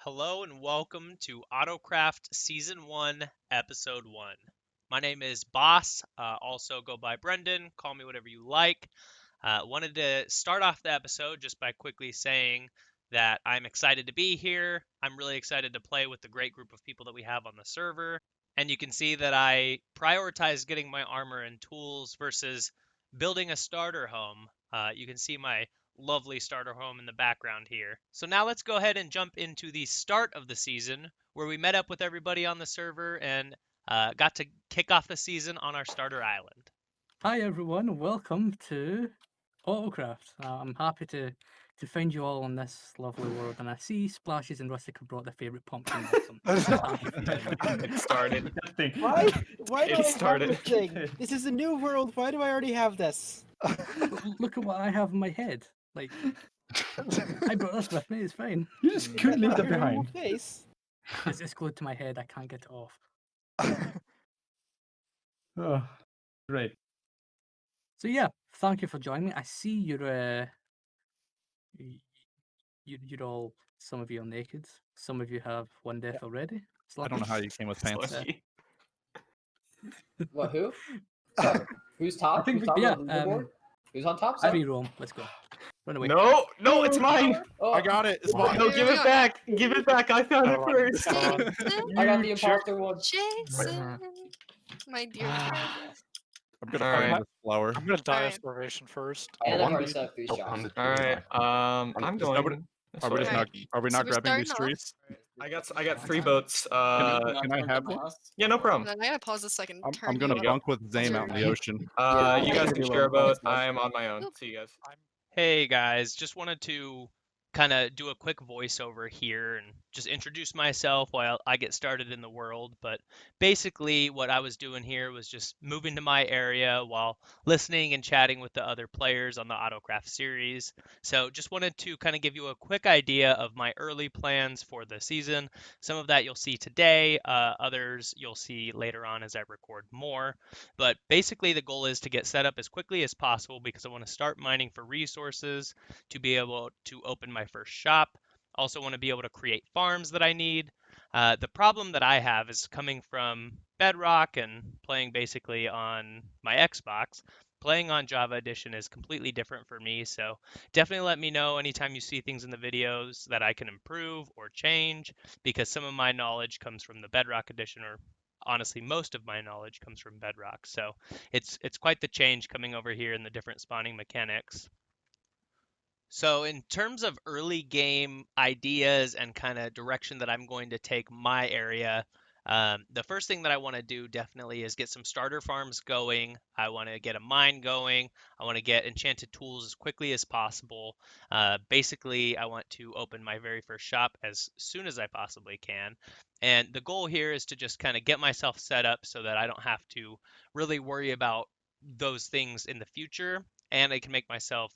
Hello and welcome to AutoCraft Season 1, Episode 1. My name is Boss, also go by Brendan, call me whatever you like. Wanted to start off the episode just by quickly saying that I'm excited to be here. I'm really excited to play with the great group of people that we have on the server. And you can see that I prioritize getting my armor and tools versus building a starter home. You can see my lovely starter home in the background here. So now let's go ahead and jump into the start of the season where we met up with everybody on the server and got to kick off the season on our starter island. Hi everyone, welcome to AutoCraft. I'm happy to find you all on this lovely world, and I see Splashes and Rustic have brought their favourite pumpkin with them. It started. Why? Why do It I have started. this thing? This is a new world. Why do I already have this? Look at what I have in my head. Like, I brought this with me, it's fine. You just couldn't leave that behind. Face. It's glued to my head, I can't get it off. Oh, great. So yeah, thank you for joining me. I see you're all, some of you are naked, some of you have one death already. I don't know how you came with pants. Slushy. What? Who? Sorry. Who's top? think Who's top yeah, of the leaderboard? Who's on top? Sorry. Free roam, let's go. Run away. No, no, it's mine. Oh, I got it. It's mine. No, give it back. Give it back. I found it first. I got the imposter one. Jason, my dear friend. I'm gonna Alright. find this flower. I'm gonna die of Alright. starvation first. And I've already set up 3 shots. All right. I'm Is nobody- going. Are we just Alright. not? Are we So not we're grabbing these starting trees? I got 3 boats. Can I have one? Yeah, no problem. I gotta pause this so I can turn I'm gonna you bunk with Zame out in the ocean. You guys can share a boat. I'm on my own. See you guys. Hey guys, just wanted to kind of do a quick voiceover here and just introduce myself while I get started in the world. But basically, what I was doing here was just moving to my area while listening and chatting with the other players on the AutoCraft series. So just wanted to kind of give you a quick idea of my early plans for the season. Some of that you'll see today, others you'll see later on as I record more. But basically, the goal is to get set up as quickly as possible because I want to start mining for resources to be able to open my first shop. Also want to be able to create farms that I need. The problem that I have is coming from Bedrock and playing basically on my Xbox. Playing on Java Edition is completely different for me, so definitely let me know anytime you see things in the videos that I can improve or change, because some of my knowledge comes from the Bedrock Edition, or honestly most of my knowledge comes from Bedrock. So it's quite the change coming over here in the different spawning mechanics. So in terms of early game ideas and kind of direction that I'm going to take my area, the first thing that I want to do definitely is get some starter farms going. I want to get a mine going. I want to get enchanted tools as quickly as possible. Basically, I want to open my very first shop as soon as I possibly can. And the goal here is to just kind of get myself set up so that I don't have to really worry about those things in the future, and I can make myself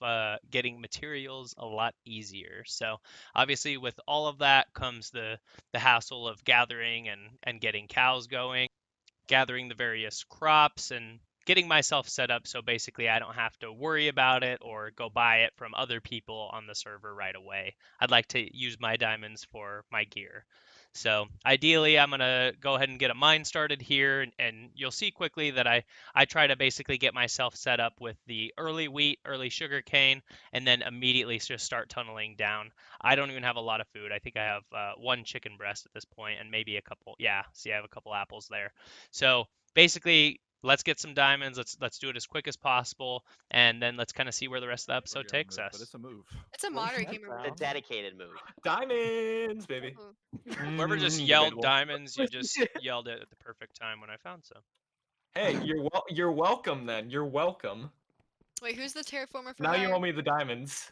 getting materials a lot easier. So obviously with all of that comes the hassle of gathering and getting cows going, gathering the various crops, and getting myself set up so basically I don't have to worry about it or go buy it from other people on the server right away. I'd like to use my diamonds for my gear. So ideally, I'm going to go ahead and get a mine started here, and you'll see quickly that I try to basically get myself set up with the early wheat, early sugar cane, and then immediately just start tunneling down. I don't even have a lot of food. I think I have 1 chicken breast at this point and maybe a couple. Yeah, see, I have a couple apples there. So basically, let's get some diamonds. Let's do it as quick as possible, and then let's kind of see where the rest of the episode takes But us. it's a move. It's a moderate gamer. The move. dedicated move. Diamonds, baby. Whoever just yelled diamonds, you just yelled it at the perfect time when I found some. Hey, you're welcome then. You're welcome. Wait, who's the terraformer for Now you hire? owe me the diamonds.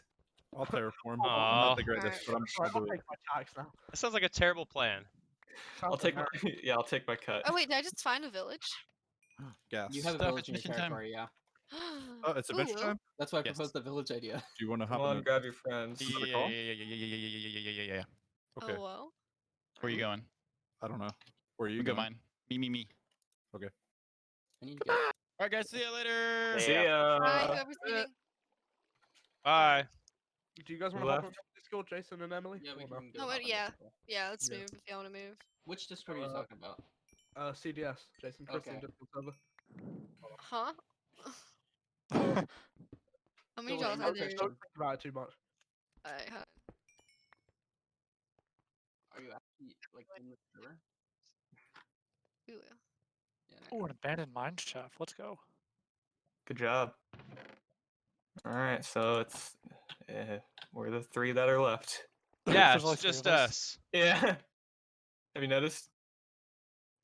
I'll terraform. Aw. I'm not the greatest, but I'm sure I'll do it. That sounds like a terrible plan. I'll take my I'll take my cut. Oh wait, did I just find a village? Gas. You have a Stop village in your admission time. territory, yeah. Oh, it's adventure Ooh. time. That's why I Yes. proposed the village idea. Do you want to Come hop on, in? grab your friends. Yeah. Okay. Oh well. Where are you going? I don't know. Where are you You go going? mine. Me. I need to go. Alright guys, see you later. See ya. Hi, whoever's leaving. Bye. Do you guys want Who to hop left? on Discord, Jason and Emily? Yeah, we Or no? can go. Oh, hop on yeah. Discord. Yeah, let's Yeah. move if you want to move. Which Discord are you talking about? CDS, Jason, Christian, Okay. Discord server. Huh? How many So wait, dollars no are there? Christian. Don't think about it too much. Are you actually like in the server? Ooh. Yeah. Oh, an abandoned mine shaft. Let's go. Good job. All right, so it's we're the three that are left. Yeah, There's only it's 3 just of us. us. Yeah. Have you noticed?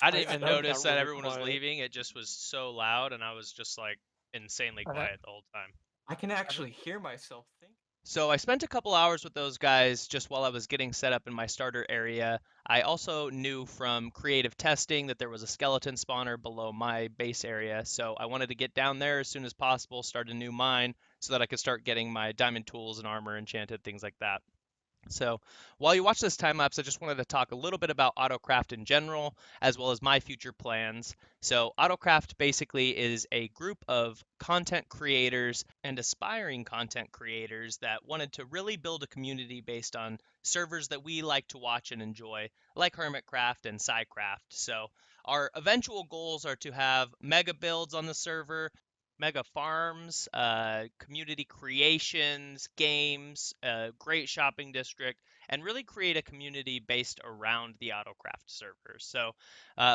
I didn't I even know it notice got that really everyone was quiet. leaving. It just was so loud, and I was just like insanely And then- quiet the whole time. I can actually hear myself think. So I spent a couple hours with those guys just while I was getting set up in my starter area. I also knew from creative testing that there was a skeleton spawner below my base area, so I wanted to get down there as soon as possible, start a new mine, so that I could start getting my diamond tools and armor enchanted, things like that. So while you watch this time lapse, I just wanted to talk a little bit about AutoCraft in general, as well as my future plans. So AutoCraft basically is a group of content creators and aspiring content creators that wanted to really build a community based on servers that we like to watch and enjoy, like HermitCraft and SciCraft. So our eventual goals are to have mega builds on the server, mega farms, community creations, games, a great shopping district, and really create a community based around the AutoCraft servers. So,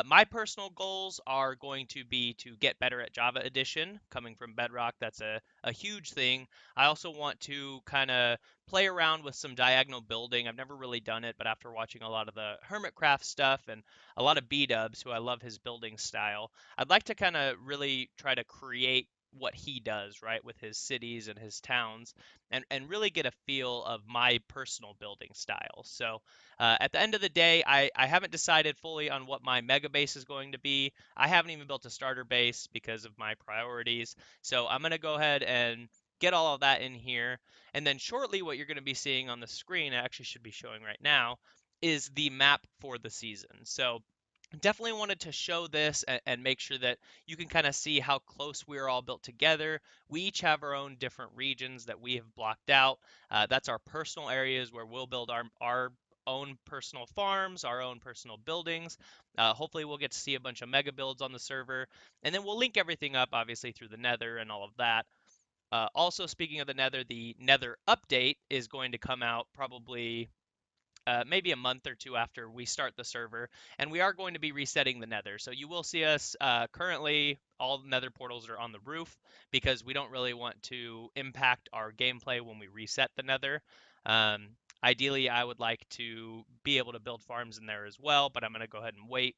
my personal goals are going to be to get better at Java Edition. Coming from Bedrock, that's a huge thing. I also want to kind of play around with some diagonal building. I've never really done it, but after watching a lot of the HermitCraft stuff and a lot of B-Dubs, who I love his building style, I'd like to kind of really try to create what he does, right, with his cities and his towns, and really get a feel of my personal building style. So at the end of the day, I haven't decided fully on what my mega base is going to be. I haven't even built a starter base because of my priorities. So I'm going to go ahead and get all of that in here. And then shortly, what you're going to be seeing on the screen, it actually should be showing right now, is the map for the season. So definitely wanted to show this and make sure that you can kind of see how close we're all built together. We each have our own different regions that we have blocked out. That's our personal areas where we'll build our own personal farms, our own personal buildings. Hopefully we'll get to see a bunch of mega builds on the server, and then we'll link everything up obviously through the nether and all of that. Also, speaking of the nether update is going to come out probably maybe a month or two after we start the server, and we are going to be resetting the nether. So you will see us currently, all the nether portals are on the roof because we don't really want to impact our gameplay when we reset the nether. Um, Ideally, I would like to be able to build farms in there as well, but I'm going to go ahead and wait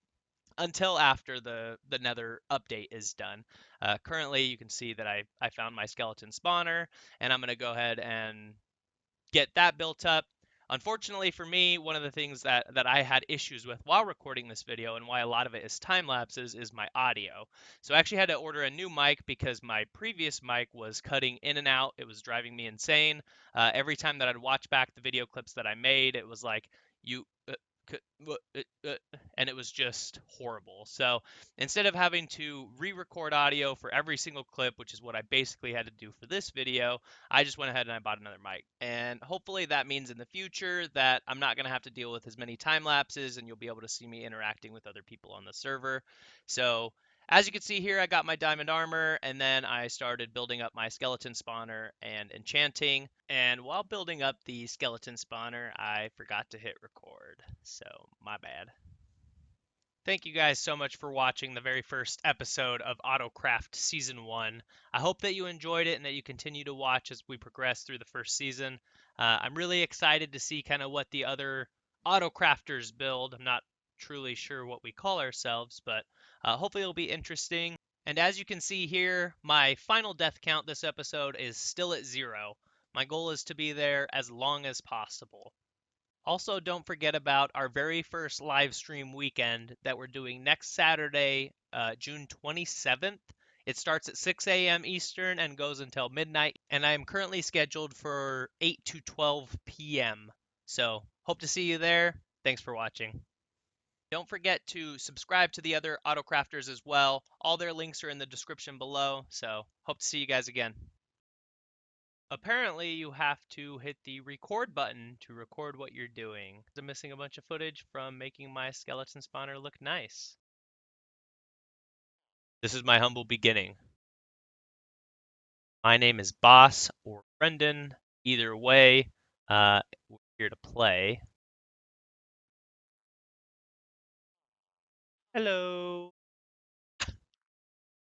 until after the nether update is done. Currently, you can see that I found my skeleton spawner, and I'm going to go ahead and get that built up. Unfortunately for me, one of the things that I had issues with while recording this video, and why a lot of it is time lapses, is my audio. So I actually had to order a new mic because my previous mic was cutting in and out. It was driving me insane. Every time that I'd watch back the video clips that I made, it was like, you and it was just horrible. So instead of having to re-record audio for every single clip, which is what I basically had to do for this video, I just went ahead and I bought another mic. And hopefully that means in the future that I'm not going to have to deal with as many time lapses, and you'll be able to see me interacting with other people on the server. So as you can see here, I got my diamond armor, and then I started building up my skeleton spawner and enchanting. And while building up the skeleton spawner, I forgot to hit record. So my bad. Thank you guys so much for watching the very first episode of AutoCraft Season 1. I hope that you enjoyed it and that you continue to watch as we progress through the first season. I'm really excited to see kind of what the other AutoCrafters build. I'm not truly sure what we call ourselves, but hopefully it'll be interesting. And as you can see here, my final death count this episode is still at 0. My goal is to be there as long as possible. Also, don't forget about our very first live stream weekend that we're doing next Saturday, June 27th. It starts at 6 a.m. Eastern and goes until midnight, and I am currently scheduled for 8 to 12 p.m. So, hope to see you there. Thanks for watching. Don't forget to subscribe to the other AutoCrafters as well. All their links are in the description below, so hope to see you guys again. Apparently, you have to hit the record button to record what you're doing. I'm missing a bunch of footage from making my skeleton spawner look nice. This is my humble beginning. My name is Boss or Brendan. Either way, we're here to play. Hello.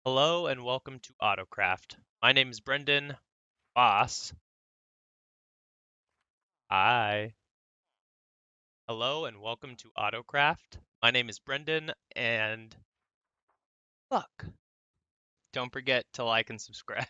Hello and welcome to AutoCraft. My name is Brendan. Boss. Hi. Hello and welcome to AutoCraft. My name is Brendan and fuck. Don't forget to like and subscribe.